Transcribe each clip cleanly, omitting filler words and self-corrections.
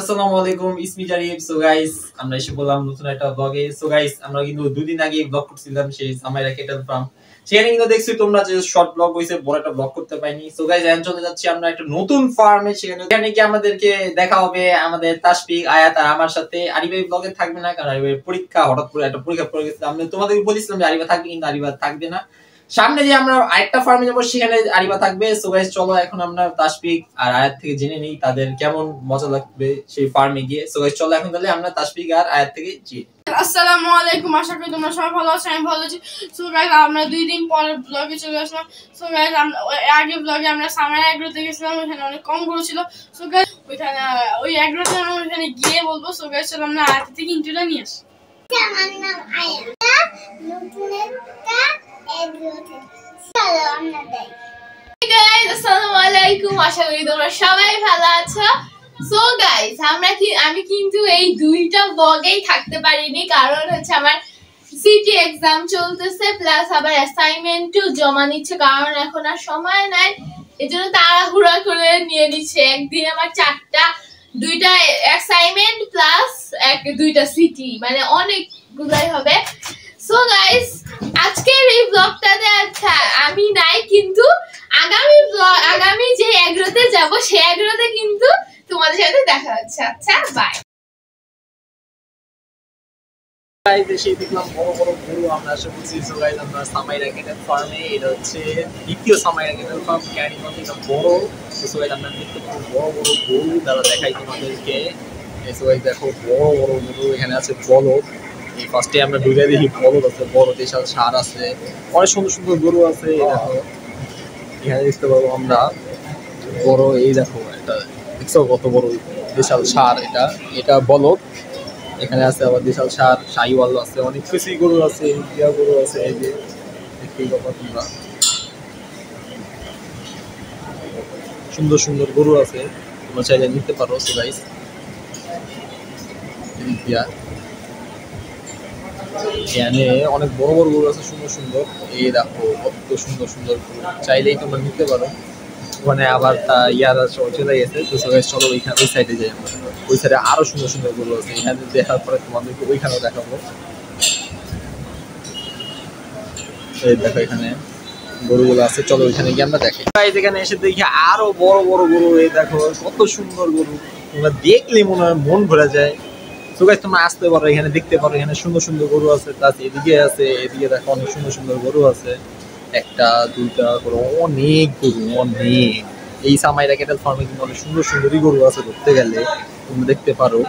আসসালামু আলাইকুম ইসমি Zarif. So guys আমরা এসে বললাম নতুন একটা ব্লগে। সো গাইস আমরা কিন্তু দুদিন আগে ব্লগ করছিলাম সেই সামাইরা কেটল ফার্ম, সেখানে কিন্তু দেখছি তোমরা যে শর্ট ব্লগ হইছে, বড় একটা ব্লগ করতে পাইনি। সো গাইস এখন চলে যাচ্ছি আমরা একটা নতুন ফার্মে, সেখানে কি আমাদেরকে দেখা হবে আমাদের তাসফিক, আয়াত আর আমার সাথে। আরিফ এই ব্লগে থাকবে না কারণ আরিফের পরীক্ষা, হঠাৎ করে একটা পরীক্ষা পড়ে গেছে। আমি তোমাদেরকে বলেছিলাম যে আরিফা থাকবে, কিন্তু আরিফা থাকবে না। সামনে যে আমরা আরেকটা ফার্মে যাবো সেখানে আরিফা থাকবে। সো গাইস চলো এখন আমরা তাসফিক আর আয়াত থেকে জেনে নিই তাদের কেমন মজা লাগবে সেই ফার্মে গিয়ে। সো গাইস চলো এখন তাহলে আমরা তাসফিক আর আয়াত থেকে জেনে। আসসালামু আলাইকুম, আশা করি তোমরা সবাই ভালো আছো, আমি ভালো আছি। সো গাইস আমরা 2 দিন পরে ব্লগে চলে আসলাম। সো গাইস আমরা আগে ব্লগে আমরা সামার এগ্রোতে গেছিলাম, ওখানে অনেক কম গরু ছিল। সো গাইস ওইখানে ওই এগ্রোতে আমরা ওখানে গিয়ে বলবো। সো গাইস চলো আমরা আয়াত থেকে ইন্ট্রোটা নিয়ে আসি। আমার নাম আয়াত, নতুন একটা এগ্রোতে চলো আমরা যাই। গাইস আসসালামু আলাইকুম, আশা করি তোমরা সবাই ভালো আছো। সো গাইস আমি কিন্তু এই দুইটা ব্লগেই থাকতে পারিনি, কারণ হচ্ছে আমার সিটি এক্সাম চলতেছে, প্লাস আবার অ্যাসাইনমেন্টও জমা নিচ্ছে, কারণ এখন আর সময় নাই। এজন্য তাড়াহুড়া করে নিয়ে নিচ্ছে। একদিন আমার দুইটা অ্যাসাইনমেন্ট প্লাস দুইটা সিটি, মানে অনেকগুলাই হবে। সো গাইস আজকের এই ব্লগটাতে আমি নাই, কিন্তু আগামী যে এগ্রোতে যাব সেই এগ্রোতে কিন্তু তোমাদের সাথে দেখা হচ্ছে। আচ্ছা বাই। গাইস এসে দেখলাম বড় বড় গরু, আমরা এসে বলছি। সো গাইস আমরা সামাইরা কেটল ফার্মে, এটা হচ্ছে দ্বিতীয় সামাইরা কেটল ফার্ম, ক্যানিগঞ্জ, এটা বড়। সো গাইস আমরা দেখতে পাবো বড় বড় গরু, তারা দেখাই তোমাদেরকে। সো গাইস দেখো বড় বড় গরু, এখানে আছে বলদ। এই ফার্স্টে আমরা ঢুকে দেখি বলদ আছে, বড় দেশাল ষাঁড় আছে, অনেক সুন্দর সুন্দর গরু আছে। এই দেখো এখানে দেখতে পাবো আমরা বড়, এই দেখো একটা দেখছো কত বড় দেশাল ষাঁড়, এটা বলদ। এখানে আছে আবার দেশাল ষাঁড়, শাহিওয়াল আছে, অনেক কিছুই গরু আছে, ইন্ডিয়া গরু আছে। এই যে দেখতেই পাবো তোমরা, সুন্দর সুন্দর গরু আছে, তোমরা চাইলে নিতে পারো। সো গাইস এখানে অনেক বড় বড় গরু আছে, সুন্দর সুন্দর। এই দেখো কত সুন্দর সুন্দর গরু, চাইলেই তোমরা নিতে পারো। ওখানে আবার চলে গেছে। তো চলো ওইখানে ওই সাইডে যাই আমরা, ওই সাইডে আরো সুন্দর সুন্দর গরু আছে। এখানে দেখার পরে তোমাদেরকে ওইখানেও দেখাবো। এই দেখো এখানে গরুগুলো আছে, চলো ওইখানে গিয়ে আমরা দেখি। এখানে এসে দেখি আরো বড় বড় গরু, এই দেখো কত সুন্দর গরু, তোমরা দেখলে মনে হয় মন ভরে যায়। তো গাইস তোমরা আসতে পারো, এখানে দেখতে পারো, এখানে সুন্দর সুন্দর গরু আছে। প্লাস এদিকে আছে, এদিকে দেখো অনেক সুন্দর সুন্দর গরু আছে, একটা দুইটা করে অনেক গরু, অনেক। এই সামাইরা কেটল ফার্মে কিন্তু অনেক সুন্দর সুন্দরই গরু আছে, ধরতে গেলে তোমরা দেখতে পারো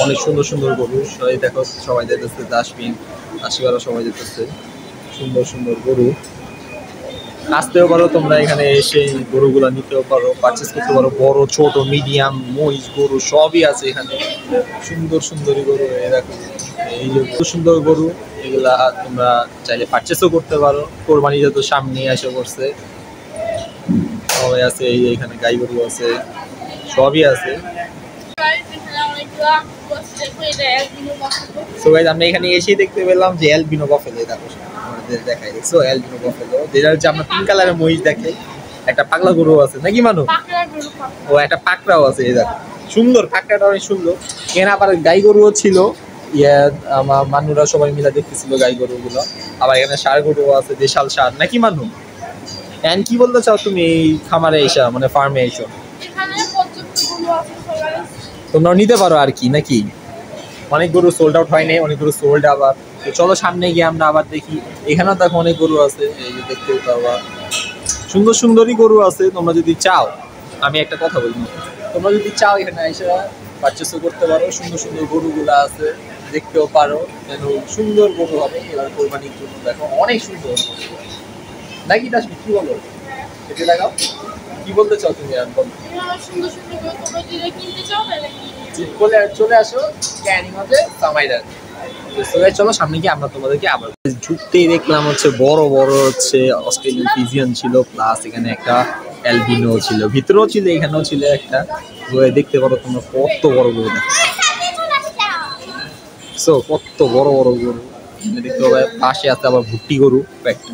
অনেক সুন্দর সুন্দর গরু। সবাই দেখো, সবাই যেতেছে, তাসফিক আশিকারা সবাই যেতেছে, সুন্দর সুন্দর গরু। আসতেও পারো তোমরা, এখানে এসে গরুগুলা নিতেও পারো, পারচেস করতে পারো। বড় ছোট মিডিয়াম মহিষ গরু সবই আছে এখানে, সুন্দর সুন্দরী গরু। এই দেখো এই যে সুন্দর গরু, এগুলা তোমরা চাইলে পারচেসও করতে পারো। কোরবানি যত সামনে এসে পড়ছে, সবাই আছে। এই যে এখানে গাই গরু আছে, সবই আছে। সো গাইস আমরা এখানে এসেই দেখতে পেলাম যে অ্যালবিনো বাফেলো, দেখো আমাদের দেখাই, দেখছো অ্যালবিনো বাফেলো, যেটা হচ্ছে আমরা পিঙ্ক কালারের মহিষ দেখে। একটা পাগলা গরু আছে নাকি মানু, ও একটা পাকড়াও আছে। এই দেখো সুন্দর, পাকড়াটা অনেক সুন্দর। এখানে আবার গাই গরুও ছিল, আমার মানুরা সবাই মিলে দেখতেছিল গাই গরুগুলো। আবার এখানে ষাঁড় গরুও আছে, দেশাল ষাঁড় নাকি মানু। এন্ড কি বলতে চাও তুমি এই খামারে এসে, মানে ফার্মে এসো? তোমরা নিতে পারো আর কি নাকি। অনেক গরু সোল্ড আউট হয় নাই, অনেক গরু সোল্ড আবার। তো চলো সামনে গিয়ে আমরা আবার দেখি। এখানেও দেখো অনেক গরু আছে, এই যে দেখতে পাবা সুন্দর সুন্দরই গরু আছে। তোমরা যদি চাও, আমি একটা কথা বলবো, তোমরা যদি চাও এখানে এসে পারচেসও করতে পারো। সুন্দর সুন্দর গরুগুলো আছে, দেখতেও পারো, যেন সুন্দর গরু হবে এবার কোরবানির জন্য। দেখো অনেক সুন্দর নাকি তাসফিক, কি বলো? এটা দেখাও, কি বলতে চাও তুমি? আর বলো, চলে আসো ক্যানিগঞ্জে সামাইরা। চলো সামনে গিয়ে আমরা তোমাদেরকে আবার ঢুকতেই দেখলাম হচ্ছে বড় বড় হচ্ছে অস্ট্রেলিয়ান ফিজিয়ান ছিল, প্লাস এখানে একটা অ্যালবিনো ছিল, ভিতরেও ছিল, এখানেও ছিল একটা। দেখতে পারো তোমরা কত বড় গরু, দেখো কত বড় বড় গরু দেখতে পাবে। পাশে আছে আবার ভুট্টি গরু একটা,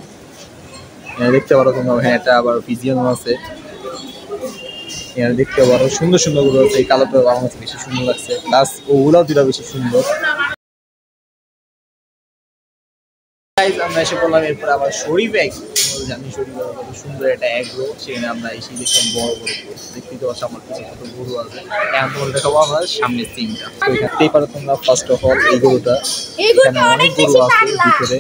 দেখতে পারো তোমরা। হ্যাঁ এটা আবার ফিজিয়ানও আছে। এখানে দেখতে পারো সুন্দর সুন্দর গরু আছে। এই কালোটা আমার কাছে বেশি সুন্দর লাগছে, প্লাস ওগুলাও দুটা বেশি সুন্দর। আমরা এসে বললাম এরপর আবার শরীফ এক জানি শরীফ কত সুন্দর একটা এগ্রো, সেখানে আমরা এসে দেখলাম বড় বড় গরু দেখতে পাচ্ছ। আমার কিছু কত গরু আছে, এখন তোমাদের দেখাবো আমরা সামনের সিনটা। তো এখানেই পারো তোমরা ফার্স্ট অফ অল এই গরুটা, এখানে অনেক গরু আছে ভিতরে।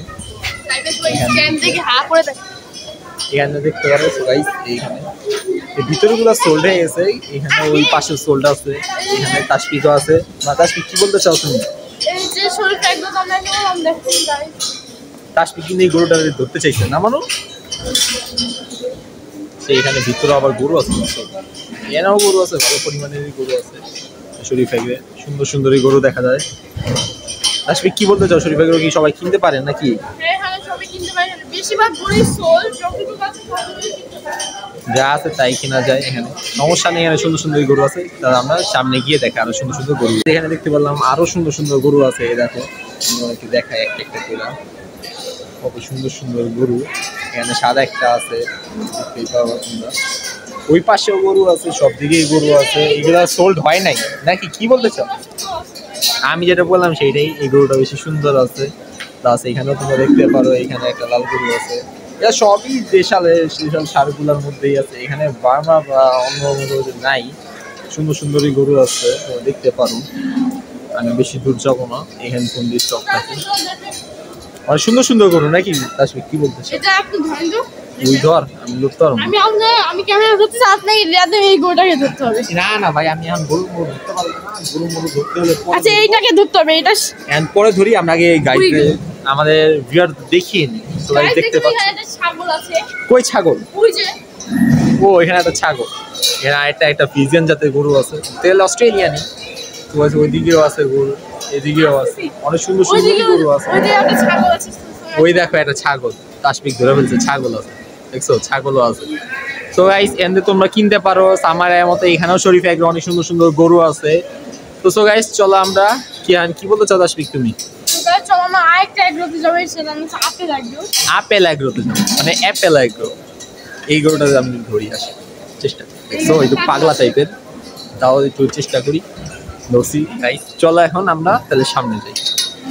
এখানে দেখতে পারো গাইস, এইখানে এই ভিতরগুলো সোল্ড হয়ে গেছে। এখানে ওই পাশে সোল্ড আছে, এখানে তাসপিকও আছে। না তাসপিক কি বলতে চাও তুমি? এই যে শরীরটা একদম আমরা নিলাম দেখুন গাইস, তাসপিক কিন্তু এই গরুটা ধরতে চাইছে না মানো। এখানে ভিতরে আবার গরু আছে, এনাও গরু আছে, ভালো পরিমাণের গরু আছে। শরীফ এগ্রে সুন্দর সুন্দর গরু দেখা যায়। তাসপিক কি বলতে চাও? শরীফ এগ্রে কি সবাই কিনতে পারে নাকি? এখানে সবাই কিনতে পারে, বেশিরভাগ গরুই সোল, যতটুকু আছে ততটুকুই কিনতে পারে। যা আছে তাই কেনা যায় এখানে, সমস্যা নেই। এখানে সুন্দর সুন্দর গরু আছে, তাহলে আমরা সামনে গিয়ে দেখা আরো সুন্দর সুন্দর গরু। এখানে দেখতে পারলাম আরো সুন্দর সুন্দর গরু আছে। এই দেখো একটু দেখায় একটা একটা করে কত সুন্দর সুন্দর গরু। এখানে সাদা একটা আছে, দেখতেই পাবো তোমরা। ওই পাশেও গরু আছে, সব দিকেই গরু আছে। এগুলা সোল্ড হয় নাই নাকি কি বলতে চাও? আমি যেটা বললাম সেইটাই, এই গরুটা বেশি সুন্দর আছে। প্লাস এখানেও তোমরা দেখতে পারো এখানে একটা লাল গরু আছে। এটা সবই দেশাল সারগুলোর মধ্যেই আছে, এখানে বার্মা বা অন্য গরু নাই। সুন্দর সুন্দরই গরু আছে, দেখতে পারো। আমি বেশি দূর যাবো না, এখানে কোন দিয়ে স্টক থাকে। অনেক সুন্দর সুন্দর গরু নাকি তাসবিক কি বলতে চাও? এটা একটু ধরেন তো, ওই ধর আমি লুপ্ত আমি ক্যামেরা ধরতে চাই, আপনাকে রিয়াতে এই গরুটাকে ধরতে হবে। না না ভাই, আমি এখন গরু ধরতে পারবো না। গরু ধরতে হলে আচ্ছা এইটাকে ধরতে হবে, এটা পরে ধরি। আমরা আগে গাইডে আমাদের ভিউয়ার দেখিয়ে নিই, সবাই দেখতে পাচ্ছে। একটা ছাগল আছে, কই ছাগল? ওই যে ও এখানে একটা ছাগল। এখানে একটা ফিজিয়ান জাতের গরু আছে, তেল অস্ট্রেলিয়ানি। ওইদিকেও আছে গরু, এদিকেও আছে, অনেক সুন্দর সুন্দর গরু আছে। একটা ছাগল আছে, ওই দেখো একটা ছাগল, তাসবিক ধরে ফেলছে, ছাগল আছে দেখছো, ছাগলও আছে। তো গাইস এন্ডে তোমরা কিনতে পারো সামারের মতো। এখানেও শরীফ এগ্রো অনেক সুন্দর সুন্দর গরু আছে। তো সো গাইস চলো আমরা কি বলতে চাও তাসবিক তুমি? চলো আমরা আরেকটা এগ্রোতে যাবো, সেটা হচ্ছে আপেল এগ্রো। আপেল এগ্রোতে যাবো, মানে অ্যাপেল এগ্রো। এই গরুটা আমি ধরি আসি চেষ্টা দেখছো, একটু পাগলা টাইপের, তাও একটু চেষ্টা করি। ধরছি গাইস, চলো এখন আমরা তাহলে সামনে যাই।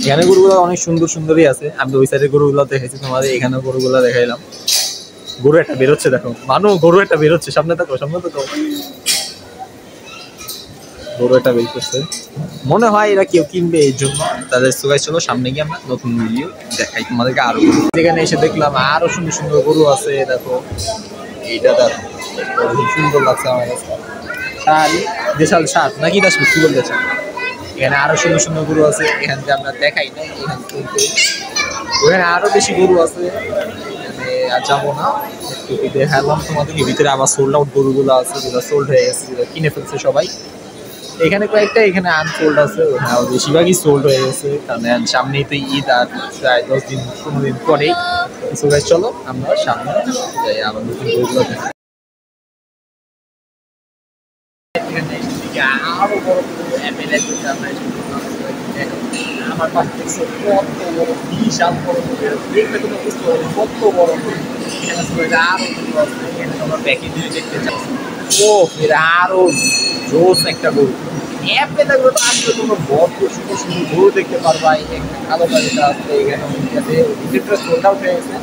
এখানে গরুগুলো অনেক সুন্দর সুন্দরই আছে। আমি ওই সাইডের গরুগুলো দেখেছি তোমাদের, এখানে গরুগুলো দেখাইলাম। গরু একটা বেরোচ্ছে দেখো, গরু একটা বেরোচ্ছে, সামনে দেখো গরু একটা বের করছে। মনে হয় এরা কেউ কিনবে এই জন্য। তাদের সুগাই চলো সামনে গিয়ে আমরা নতুন ভিডিও দেখাই তোমাদেরকে আরো। এখানে এসে দেখলাম আরো সুন্দর সুন্দর গরু আছে। দেখো এইটা দেখো, খুব সুন্দর লাগছে আমার কাছে। দেশাল সার নাকি দাসবি কি বলতে চাই? এখানে আরো সুন্দর সুন্দর গরু আছে, এখান থেকে আমরা দেখাই নাই। ওখানে আরো বেশি গরু আছে, আর যাবো না। একটু দেখালাম তোমাদেরকে। ভিতরে আবার সোল্ড আউট গরুগুলো আছে, যেগুলো সোল্ড হয়ে গেছে, যেগুলো কিনে ফেলছে সবাই। এখানে কয়েকটা এখানে আনসোল্ড আছে, বেশিরভাগই সোল্ড হয়ে গেছে, কারণ সামনেই তো ঈদ আর প্রায় 10 দিন 15 দিন পরেই। চলো আমরা সামনে যাই, আবার নতুন গরুগুলো দেখাই। আরো বড় অ্যাপেল আমার পাশে দেখছো কত বড়, বিশাল বড় দেখলে তুমি বুঝতে পারবে কত বড়। এখানে আরো এখানে তোমরা প্যাকেজ দিয়ে দেখতে চাচ্ছ। ও এর আরো জোস একটা গরু। অ্যাপেল এগুলো তো আসলে তোমরা বড় সুন্দর সুন্দর গরু দেখতে পারবা। একটা কালো গাড়িটা আছে, এখানে ভিতরটা সোল্ড আউট হয়ে গেছে।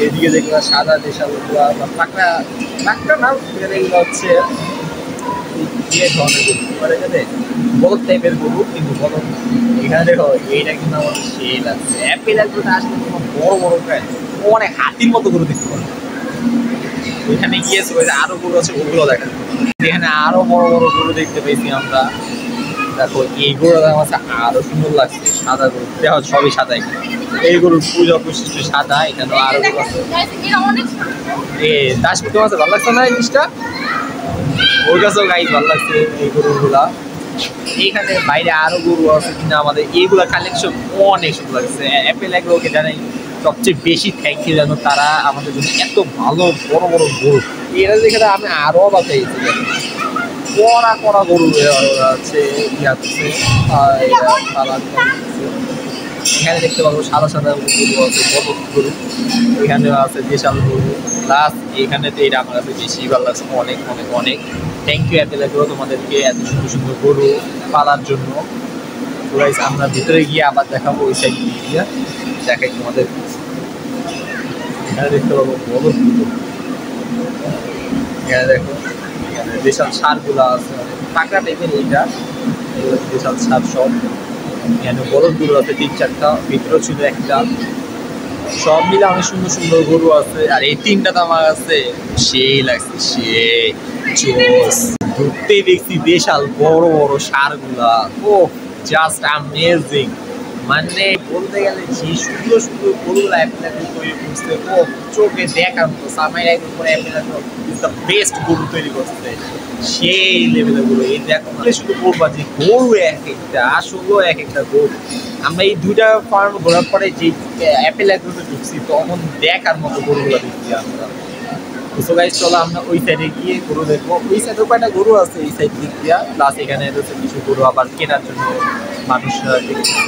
এইদিকে দেখবা সাদা দেশাল বা পাকড়া না, এগুলো হচ্ছে বলদ টাইপের গরু, কিন্তু বলদ না। এখানে দেখো এইটা কিন্তু আমার সেই লাগছে। অ্যাপেল এগুলোতে আসলে তোমার বড় বড় প্রায় অনেক হাতির মতো গরু দেখতে পারো। ওইখানে গিয়েছে আরো গরু আছে, ওগুলো দেখা। এখানে আরো বড় বড় গরু দেখতে পেয়েছি আমরা। দেখো এই গরুটা আমার কাছে আরো সুন্দর লাগছে, সাদা গরু দেখো, সবই সাদা। এই গরুর পূজা বৈশিষ্ট্য সাদা। এখানে আরো গরু আছে। দাসপুর তোমার কাছে ভালো লাগছে না এই জিনিসটা? ওর কাছেও গাইজ ভালো লাগছে এই গরুগুলা। এইখানে বাইরে আরো গরু আছে, কিন্তু আমাদের এইগুলা কালেকশন অনেক সুন্দর লাগছে। অ্যাপেল এগ্রোকে জানাই সবচেয়ে বেশি থ্যাংক ইউ, জানো তারা আমাদের জন্য এত ভালো বড় বড় গরু। এরা দেখে আমি আরো অবাক হয়েছি। কড়া গরু আছে, এখানে দেখতে পাবো সাদা সাদা গরু আছে, বড় গরু, এখানে আছে দেশাল গরু, প্লাস এখানেতে এটা আমার কাছে বেশি ভালো লাগছে, অনেক অনেক অনেক। থ্যাংক ইউ অ্যাপেল এগ্রো তোমাদেরকে এত সুন্দর সুন্দর গরু পালার জন্য। তো গাইস আমরা ভিতরে গিয়ে আবার দেখাবো ওই সাইড দিয়ে, দেখাই তোমাদের। এখানে দেখতে পাবো বড় গরু, এখানে দেখো এখানে দেশাল সারগুলো আছে, মানে পাকা টাইপের এইটা, এগুলো দেশাল সার সব। এখানে বড় গরু আছে 3-4টা, ভিতরেও ছিল একটা, সব মিলে অনেক সুন্দর সুন্দর গরু আছে। আর এই তিনটা তো আমার কাছে সেই লাগছে, সেই জোস। ঘুরতেই দেখছি বিশাল বড় বড় সারগুলা, ও জাস্ট অ্যামেজিং। মানে বলতে গেলে যে সুন্দর সুন্দর গরুগুলা অ্যাপেল তৈরি করছে, ও চোখে দেখার মতো। সামাই রাইডের উপরে অ্যাপেল ইজ দ্য বেস্ট গরু তৈরি করছে, সেই লেভেলের গরু। এই দেখো শুধু বলবা যে গরু এক একটা, আসলেও এক একটা গরু। আমরা এই দুইটা ফার্ম ঘোরার পরে যে অ্যাপেল এগ্রোতে ঢুকছি, তখন দেখার মতো গরুগুলো দেখছি আমরা। সো গাইস চলো আমরা ওই সাইডে গিয়ে গরু দেখবো। ওই সাইডেও কয়টা গরু আছে এই সাইড দিক দিয়া, প্লাস এখানে রয়েছে কিছু গরু আবার কেনার জন্য মানুষরা দেখছে।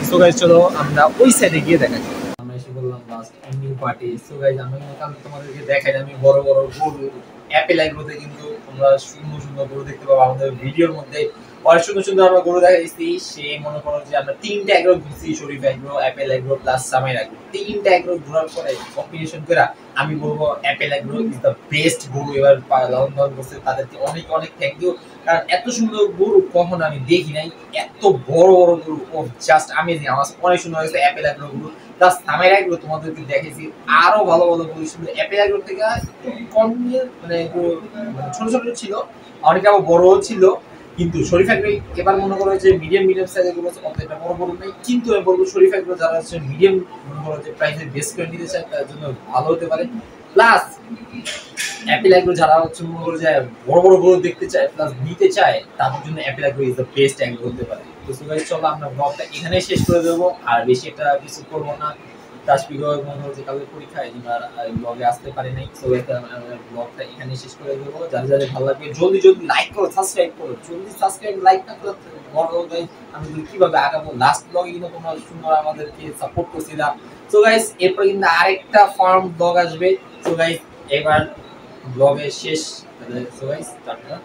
সো গাইস চলো আমরা ওই সাইডে গিয়ে দেখাই। আমরা এসে বললাম last ending party. So guys আমি তোমাদেরকে দেখাই, আমি বড় বড় গরু অ্যাপেল এগ্রোতে কিন্তু তোমরা সুন্দর সুন্দর গরু দেখতে পাবো আমাদের ভিডিওর মধ্যে। অনেক সুন্দর সুন্দর আমরা গরু দেখাইছি। সে মনে করো যে আমরা 3টা এগ্রো ঘুরছি, Sharif Agro, Apple Agro plus সামাইর এগ্রো। 3টা এগ্রো ঘোরার পরে কম্বিনেশন করে আমি বলবো Apple Agro is the best গরু এবার লালন পালন করছে। তাদেরকে অনেক অনেক থ্যাংক ইউ, কারণ এত সুন্দর গরু কখনো আমি দেখি নাই। এত বড় বড় গরু, ও জাস্ট আমেজিং। আমার অনেক সুন্দর হয়েছে অ্যাপেল এগ্রো গরু। প্লাস সামাইর এগ্রো তোমাদেরকে দেখেছি আরো ভালো ভালো গরু ছিল। অ্যাপেল এগ্রো থেকে কম নিয়ে মানে ছোট ছোট ছিল, অনেকে আবার বড়ও ছিল। কিন্তু শরীফ এগ্রো এবার মনে করো যে মিডিয়াম সাইজের গরু আছে, অতটা বড় গরু নেই। কিন্তু আমি বলবো শরীফ এগ্রো যারা হচ্ছে মিডিয়াম মনে করো যে প্রাইসে বেস্ট করে নিতে চায়, তার জন্য ভালো হতে পারে। প্লাস অ্যাপেল এগ্রো যারা হচ্ছে মনে করো যে বড় বড় গরু দেখতে চায় প্লাস নিতে চায়, তাদের জন্য Apple Agro is the best agro হতে পারে। তো গাইস চলো আমরা ব্লগটা এখানেই শেষ করে দেবো, আর বেশি একটা কিছু করবো না। তাসফিকও মনে হলো যে কালকে পরীক্ষা, এই জন্য ব্লগে আসতে পারি নাই। সো ব্লগটা এখানে শেষ করে দেবো। যাদের যাদের ভালো লাগবে জলদি জলদি লাইক করো, সাবস্ক্রাইব করো। জলদি সাবস্ক্রাইব লাইক না করলে বড় গাইস আমি কিভাবে আগাবো। লাস্ট ব্লগে কিন্তু তোমরা সুন্দর আমাদেরকে সাপোর্ট করছিলা। সো গাইস এরপর কিন্তু আরেকটা ফার্ম ব্লগ আসবে। সো গাইস এবার ব্লগের শেষ। So guys tata.